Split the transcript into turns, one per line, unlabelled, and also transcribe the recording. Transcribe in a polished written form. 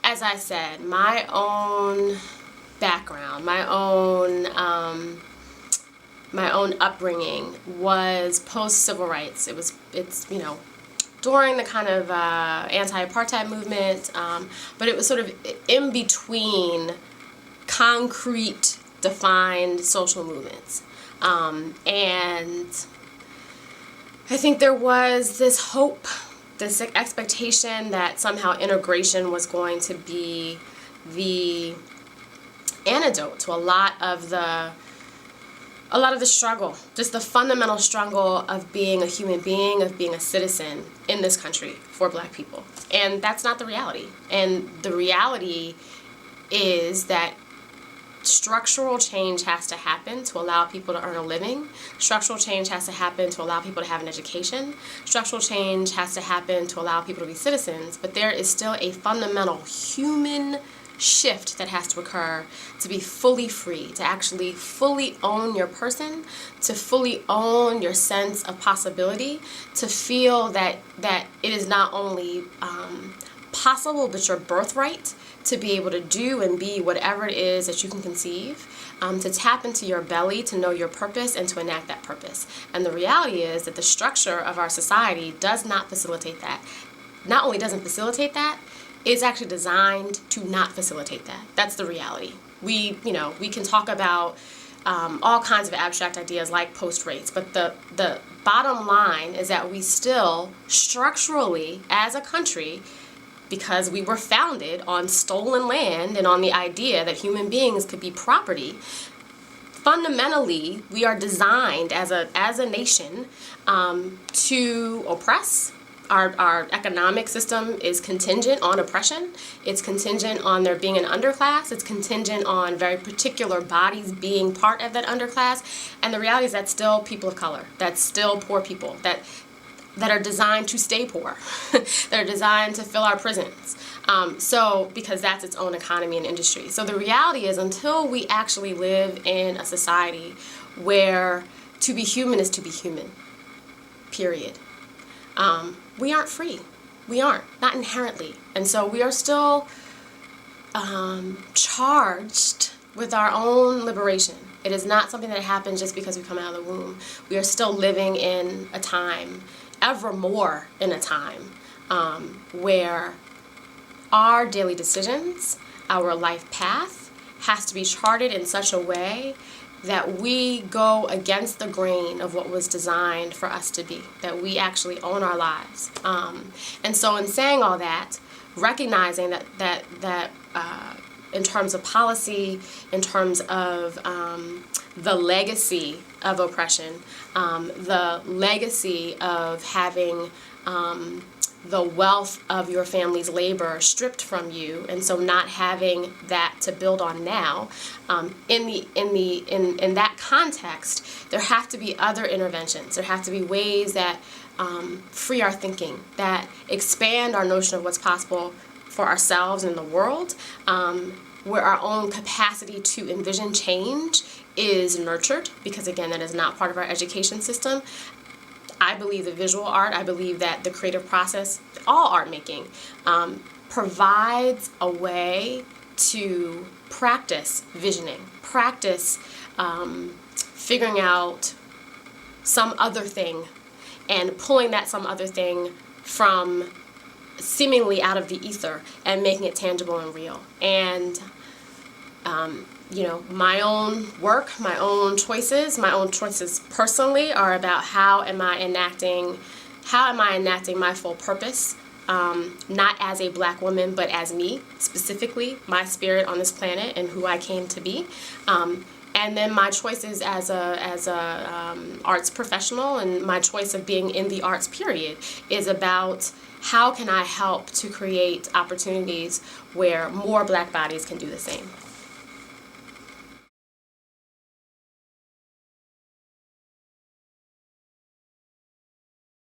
as I said, my own background, my own upbringing was post-civil rights. It's during the kind of anti-apartheid movement, but it was sort of in between concrete, defined social movements. And I think there was this hope, this expectation that somehow integration was going to be the antidote to a lot of the struggle, just the fundamental struggle of being a human being, of being a citizen in this country for Black people. And that's not the reality. And the reality is that structural change has to happen to allow people to earn a living. Structural change has to happen to allow people to have an education. Structural change has to happen to allow people to be citizens. But there is still a fundamental human shift that has to occur to be fully free, to actually fully own your person, to fully own your sense of possibility, to feel that it is not only possible but your birthright to be able to do and be whatever it is that you can conceive, to tap into your belly, to know your purpose, and to enact that purpose. And the reality is that the structure of our society does not facilitate that. Not only doesn't facilitate that, it's actually designed to not facilitate that. That's the reality. We can talk about all kinds of abstract ideas like post-race, but the bottom line is that we still structurally, as a country, because we were founded on stolen land and on the idea that human beings could be property, fundamentally we are designed as a nation to oppress. Our economic system is contingent on oppression. It's contingent on there being an underclass. It's contingent on very particular bodies being part of that underclass. And the reality is that's still people of color. That's still poor people that are designed to stay poor. That are designed to fill our prisons. Because that's its own economy and industry. So the reality is, until we actually live in a society where to be human is to be human, period, we aren't free. We aren't, not inherently. And so we are still charged with our own liberation. It is not something that happens just because we come out of the womb. We are still living in a time, ever more in a time, where our daily decisions, our life path, has to be charted in such a way that we go against the grain of what was designed for us to be, that we actually own our lives. And so in saying all that, recognizing that in terms of policy, in terms of the legacy of oppression, the legacy of having the wealth of your family's labor stripped from you, and so not having that to build on now, in that context, there have to be other interventions. There have to be ways that free our thinking, that expand our notion of what's possible for ourselves and the world, where our own capacity to envision change is nurtured, because again, that is not part of our education system. I believe the visual art, I believe that the creative process, all art making, provides a way to practice visioning, practice figuring out some other thing and pulling that some other thing from seemingly out of the ether and making it tangible and real. And my own work, my own choices personally are about how am I enacting my full purpose, not as a Black woman, but as me, specifically, my spirit on this planet and who I came to be. And then my choices as a arts professional, and my choice of being in the arts period, is about how can I help to create opportunities where more Black bodies can do the same.